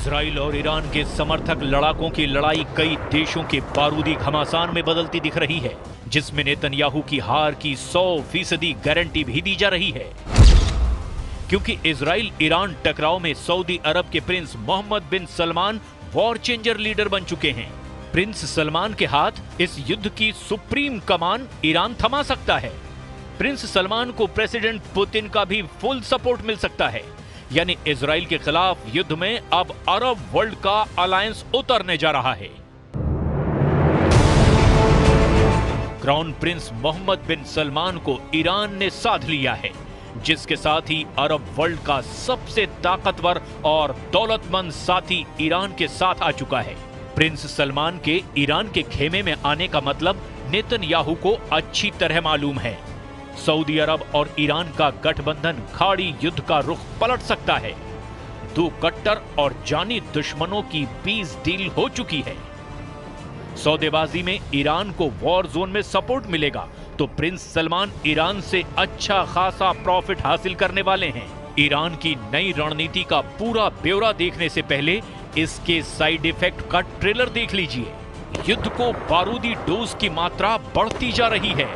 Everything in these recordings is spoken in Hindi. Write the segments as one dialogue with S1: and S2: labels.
S1: इजराइल और ईरान के समर्थक लड़ाकों की लड़ाई कई देशों के बारूदी घमासान में बदलती दिख रही है, जिसमें नेतन्याहू की हार की 100% गारंटी भी दी जा रही है। क्योंकि इजराइल ईरान टकराव में सऊदी अरब के प्रिंस मोहम्मद बिन सलमान वॉर चेंजर लीडर बन चुके हैं। प्रिंस सलमान के हाथ इस युद्ध की सुप्रीम कमान ईरान थमा सकता है। प्रिंस सलमान को प्रेसिडेंट पुतिन का भी फुल सपोर्ट मिल सकता है। यानी इजराइल के खिलाफ युद्ध में अब अरब वर्ल्ड का अलायंस उतरने जा रहा है। क्राउन प्रिंस मोहम्मद बिन सलमान को ईरान ने साध लिया है, जिसके साथ ही अरब वर्ल्ड का सबसे ताकतवर और दौलतमंद साथी ईरान के साथ आ चुका है। प्रिंस सलमान के ईरान के खेमे में आने का मतलब नेतन्याहू को अच्छी तरह मालूम है। सऊदी अरब और ईरान का गठबंधन खाड़ी युद्ध का रुख पलट सकता है। दो कट्टर और जानी दुश्मनों की पीस डील हो चुकी है। सौदेबाजी में ईरान को वॉर जोन में सपोर्ट मिलेगा तो प्रिंस सलमान ईरान से अच्छा खासा प्रॉफिट हासिल करने वाले हैं। ईरान की नई रणनीति का पूरा ब्यौरा देखने से पहले इसके साइड इफेक्ट का ट्रेलर देख लीजिए। युद्ध को बारूदी डोज की मात्रा बढ़ती जा रही है।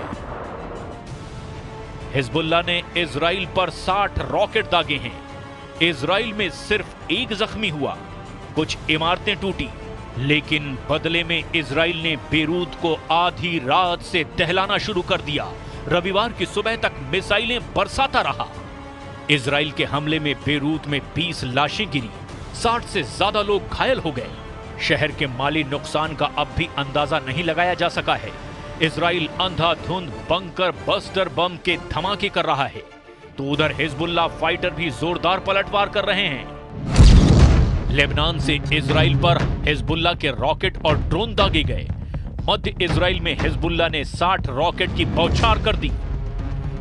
S1: हिजबुल्लाह ने इजराइल पर 60 रॉकेट दागे हैं। इजराइल में सिर्फ एक जख्मी हुआ, कुछ इमारतें टूटी, लेकिन बदले में इजराइल ने बेरूत को आधी रात से दहलाना शुरू कर दिया। रविवार की सुबह तक मिसाइलें बरसाता रहा। इजराइल के हमले में बेरूत में 20 लाशें गिरी, 60 से ज्यादा लोग घायल हो गए। शहर के माली नुकसान का अब भी अंदाजा नहीं लगाया जा सका है। इजराइल अंधाधुंध बंकर बस्टर बम के धमाके कर रहा है, तो उधर हिजबुल्लाह फाइटर भी जोरदार पलटवार कर रहे हैं। लेबनान से इजराइल पर हिजबुल्लाह के रॉकेट और ड्रोन दागे गए। मध्य इजराइल में हिजबुल्लाह ने 60 रॉकेट की बौछार कर दी।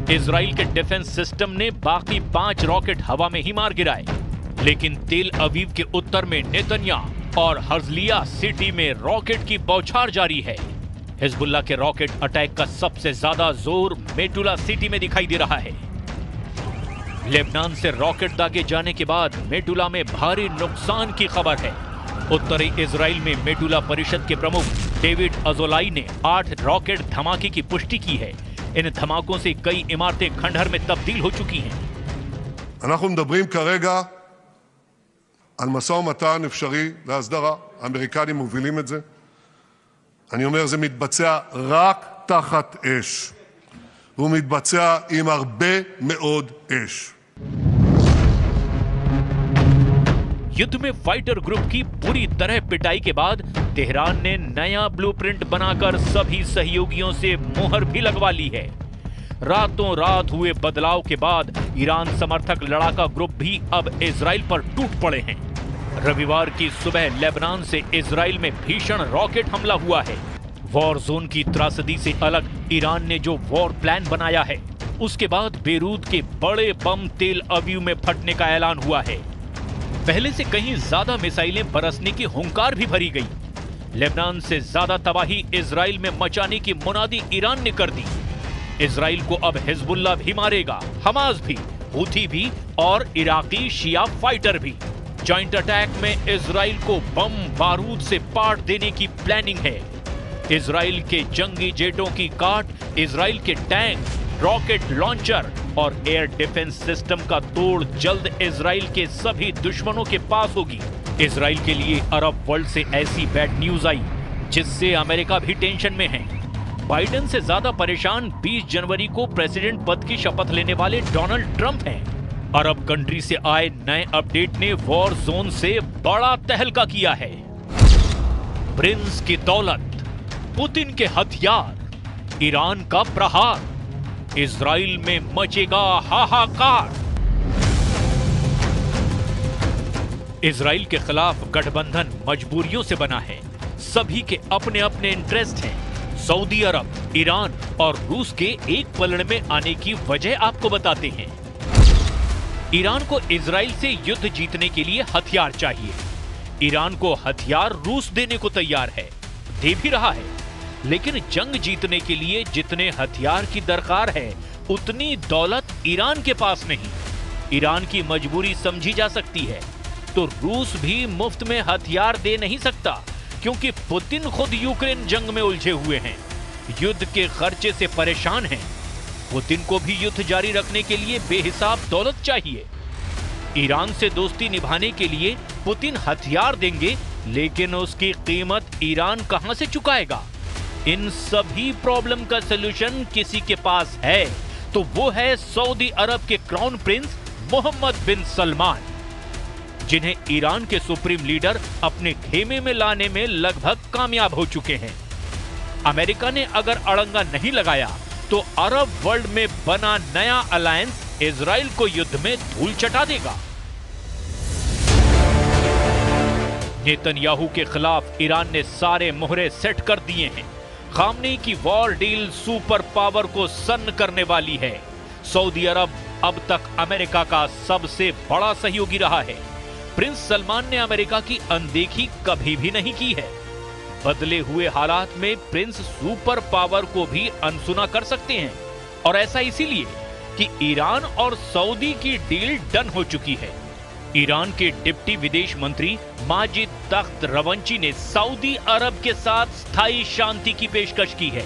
S1: इजराइल के डिफेंस सिस्टम ने बाकी 5 रॉकेट हवा में ही मार गिराए, लेकिन तेल अवीव के उत्तर में नेतन्याह और हर्जलिया सिटी में रॉकेट की बौछार जारी है। हिजबुल्लाह के रॉकेट अटैक का सबसे ज्यादा जोर मेटुला सिटी में दिखाई दे रहा है। लेबनान से रॉकेट दागे जाने के बाद मेटुला में भारी नुकसान की खबर है। उत्तरी इजराइल में मेटुला परिषद के प्रमुख डेविड अजोलाई ने 8 रॉकेट धमाके की पुष्टि की है। इन धमाकों से कई इमारतें खंडहर में तब्दील हो चुकी हैं।
S2: אנחנו מדברים כרגע על משא ומתן אפשרי להסדרה. האמריקנים מובילים את זה. אני אומר, זה מתבצע רק תחת אש. הוא מתבצע עם הרבה מאוד אש.
S1: युद्ध में फाइटर ग्रुप की पूरी तरह पिटाई के बाद तेहरान ने नया ब्लूप्रिंट बनाकर सभी सहयोगियों से मोहर भी लगवा ली है। रातों रात हुए बदलाव के बाद ईरान समर्थक लड़ाका ग्रुप भी अब इजराइल पर टूट पड़े हैं। रविवार की सुबह लेबनान से इजराइल में भीषण रॉकेट हमला हुआ है। वॉर जोन की त्रासदी से अलग ईरान ने जो वॉर प्लान बनाया है, उसके बाद बेरूत के बड़े बम तेल अवीव में फटने का ऐलान हुआ है। पहले से कहीं ज्यादा मिसाइलें बरसने की हुंकार भी भरी गई। लेबनान से ज्यादा तबाही इजराइल में मचाने की मुनादी ईरान ने कर दी। इजराइल को अब हिजबुल्लाह भी मारेगा, हमास भी, हूथी भी और इराकी शिया फाइटर भी। जॉइंट अटैक में इजराइल को बम बारूद से पाट देने की प्लानिंग है। इजराइल के जंगी जेटों की काट, इजराइल के टैंक, रॉकेट लॉन्चर और एयर डिफेंस सिस्टम का तोड़ जल्द इजराइल के सभी दुश्मनों के पास होगी। इजराइल के लिए अरब वर्ल्ड से ऐसी बैड न्यूज आई जिससे अमेरिका भी टेंशन में है। बाइडेन से ज्यादा परेशान 20 जनवरी को प्रेसिडेंट पद की शपथ लेने वाले डोनाल्ड ट्रंप हैं। अरब कंट्री से आए नए अपडेट ने वॉर जोन से बड़ा तहलका किया है। प्रिंस की दौलत, पुतिन के हथियार, ईरान का प्रहार, इजराइल में मचेगा हाहाकार। इजराइल के खिलाफ गठबंधन मजबूरियों से बना है। सभी के अपने अपने इंटरेस्ट हैं। सऊदी अरब, ईरान और रूस के एक पलड़े में आने की वजह आपको बताते हैं। ईरान को इजराइल से युद्ध जीतने के लिए हथियार चाहिए। ईरान को हथियार रूस देने को तैयार है, दे भी रहा है। लेकिन जंग जीतने के लिए जितने हथियार की दरकार है, उतनी दौलत ईरान के पास नहीं। ईरान की मजबूरी समझी जा सकती है। तो रूस भी मुफ्त में हथियार दे नहीं सकता, क्योंकि पुतिन खुद यूक्रेन जंग में उलझे हुए हैं, युद्ध के खर्चे से परेशान हैं। पुतिन को भी युद्ध जारी रखने के लिए बेहिसाब दौलत चाहिए। ईरान से दोस्ती निभाने के लिए पुतिन हथियार देंगे, लेकिन उसकी कीमत ईरान कहां से चुकाएगा? इन सभी प्रॉब्लम का सलूशन किसी के पास है, तो वो है सऊदी अरब के क्राउन प्रिंस मोहम्मद बिन सलमान, जिन्हें ईरान के सुप्रीम लीडर अपने खेमे में लाने में लगभग कामयाब हो चुके हैं। अमेरिका ने अगर अड़ंगा नहीं लगाया तो अरब वर्ल्ड में बना नया अलायंस इजराइल को युद्ध में धूल चटा देगा। नेतन्याहू के खिलाफ ईरान ने सारे मोहरे सेट कर दिए हैं। खामनेई की वॉर डील सुपर पावर को सन्न करने वाली है। सऊदी अरब अब तक अमेरिका का सबसे बड़ा सहयोगी रहा है। प्रिंस सलमान ने अमेरिका की अनदेखी कभी भी नहीं की है। बदले हुए हालात में प्रिंस सुपर पावर को भी अनसुना कर सकते हैं, और ऐसा इसीलिए कि ईरान और सऊदी की डील डन हो चुकी है। ईरान के डिप्टी विदेश मंत्री माजिद तख्त रवंची ने सऊदी अरब के साथ स्थायी शांति की पेशकश की है।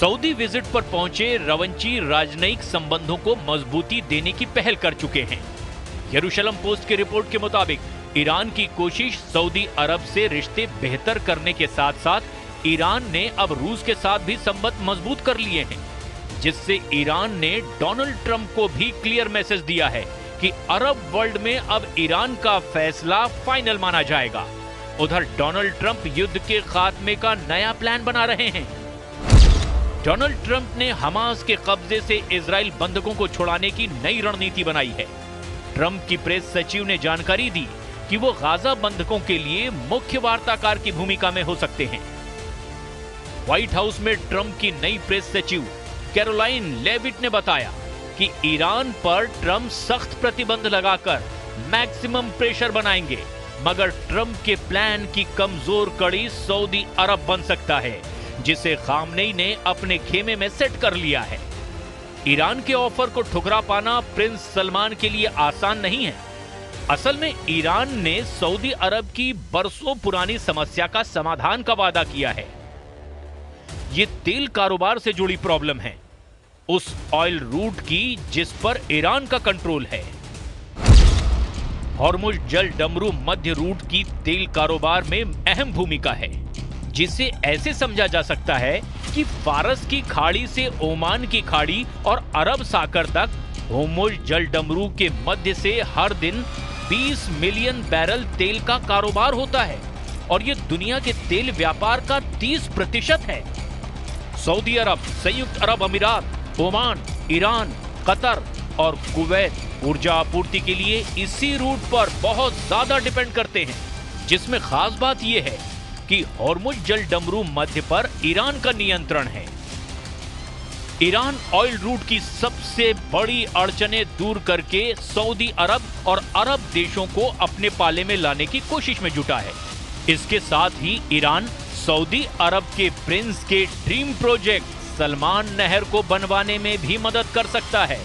S1: सऊदी विजिट पर पहुंचे रवंची राजनयिक संबंधों को मजबूती देने की पहल कर चुके हैं। यरूशलम पोस्ट की रिपोर्ट के मुताबिक ईरान की कोशिश सऊदी अरब से रिश्ते बेहतर करने के साथ साथ ईरान ने अब रूस के साथ भी संबंध मजबूत कर लिए हैं, जिससे ईरान ने डोनाल्ड ट्रंप को भी क्लियर मैसेज दिया है कि अरब वर्ल्ड में अब ईरान का फैसला फाइनल माना जाएगा। उधर डोनाल्ड ट्रंप युद्ध के खात्मे का नया प्लान बना रहे हैं। डोनाल्ड ट्रंप ने हमास के कब्जे से इजराइल बंधकों को छुड़ाने की नई रणनीति बनाई है। ट्रंप की प्रेस सचिव ने जानकारी दी कि वो गाजा बंधकों के लिए मुख्य वार्ताकार की भूमिका में हो सकते हैं। व्हाइट हाउस में ट्रंप की नई प्रेस सचिव कैरोलाइन लेविट ने बताया कि ईरान पर ट्रंप सख्त प्रतिबंध लगाकर मैक्सिमम प्रेशर बनाएंगे, मगर ट्रंप के प्लान की कमजोर कड़ी सऊदी अरब बन सकता है, जिसे खामनेई ने अपने खेमे में सेट कर लिया है। ईरान के ऑफर को ठुकरा पाना प्रिंस सलमान के लिए आसान नहीं है। असल में ईरान ने सऊदी अरब की बरसों पुरानी समस्या का समाधान का वादा किया है। ये तेल कारोबार से जुड़ी प्रॉब्लम है, उस ऑयल रूट की जिस पर ईरान का कंट्रोल है। हॉर्मुज जल डमरू मध्य रूट की तेल कारोबार में अहम भूमिका है, जिसे ऐसे समझा जा सकता है कि फारस की खाड़ी से ओमान की खाड़ी और अरब सागर तक हॉर्मुज जल डमरू के मध्य से हर दिन 20 मिलियन बैरल तेल का कारोबार होता है, और ये दुनिया के तेल व्यापार का 30% है। सऊदी अरब, संयुक्त अरब अमीरात, ओमान, ईरान, कतर और कुवैत ऊर्जा आपूर्ति के लिए इसी रूट पर बहुत ज्यादा डिपेंड करते हैं, जिसमें खास बात यह है कि हॉर्मुज जल डमरू मध्य पर ईरान का नियंत्रण है। ईरान ऑयल रूट की सबसे बड़ी अड़चनें दूर करके सऊदी अरब और अरब देशों को अपने पाले में लाने की कोशिश में जुटा है। इसके साथ ही ईरान सऊदी अरब के प्रिंस के ड्रीम प्रोजेक्ट सलमान नहर को बनवाने में भी मदद कर सकता है।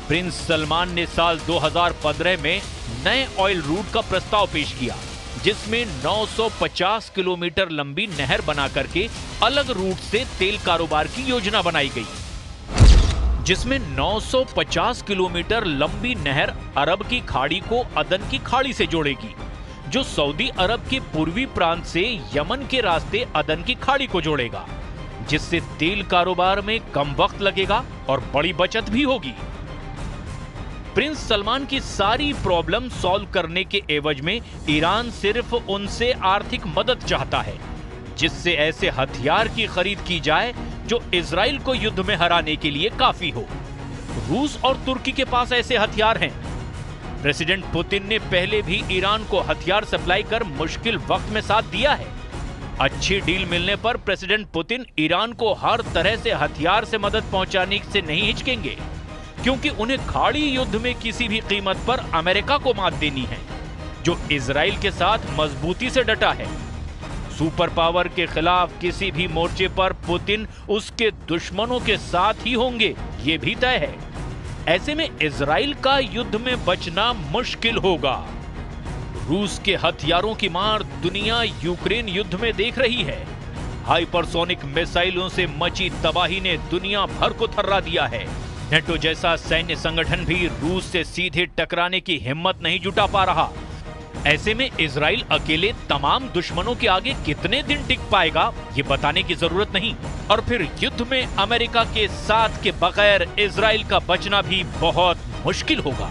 S1: प्रिंस सलमान ने साल 2015 में नए ऑयल रूट का प्रस्ताव पेश किया, जिसमें 950 किलोमीटर लंबी नहर बना करके अलग रूट से तेल कारोबार की योजना बनाई गई, जिसमें 950 किलोमीटर लंबी नहर अरब की खाड़ी को अदन की खाड़ी से जोड़ेगी, जो सऊदी अरब के पूर्वी प्रांत से यमन के रास्ते अदन की खाड़ी को जोड़ेगा, जिससे तेल कारोबार में कम वक्त लगेगा और बड़ी बचत भी होगी। प्रिंस सलमान की सारी प्रॉब्लम सॉल्व करने के एवज में ईरान सिर्फ उनसे आर्थिक मदद चाहता है, जिससे ऐसे हथियार की खरीद की जाए जो इजराइल को युद्ध में हराने के लिए काफी हो। रूस और तुर्की के पास ऐसे हथियार हैं। प्रेसिडेंट पुतिन ने पहले भी ईरान को हथियार सप्लाई कर मुश्किल वक्त में साथ दिया है। अच्छी डील मिलने पर प्रेसिडेंट पुतिन ईरान को हर तरह से हथियार से मदद पहुंचाने से नहीं हिचकेंगे, क्योंकि उन्हें खाड़ी युद्ध में किसी भी कीमत पर अमेरिका को मात देनी है, जो इजराइल के साथ मजबूती से डटा है। सुपर पावर के खिलाफ किसी भी मोर्चे पर पुतिन उसके दुश्मनों के साथ ही होंगे, ये भी तय है। ऐसे में इजराइल का युद्ध में बचना मुश्किल होगा। रूस के हथियारों की मार दुनिया यूक्रेन युद्ध में देख रही है। हाइपरसोनिक मिसाइलों से मची तबाही ने दुनिया भर को थर्रा दिया है। नेटो जैसा सैन्य संगठन भी रूस से सीधे टकराने की हिम्मत नहीं जुटा पा रहा। ऐसे में इजराइल अकेले तमाम दुश्मनों के आगे कितने दिन टिक पाएगा, ये बताने की जरूरत नहीं। और फिर युद्ध में अमेरिका के साथ के बगैर इजराइल का बचना भी बहुत मुश्किल होगा।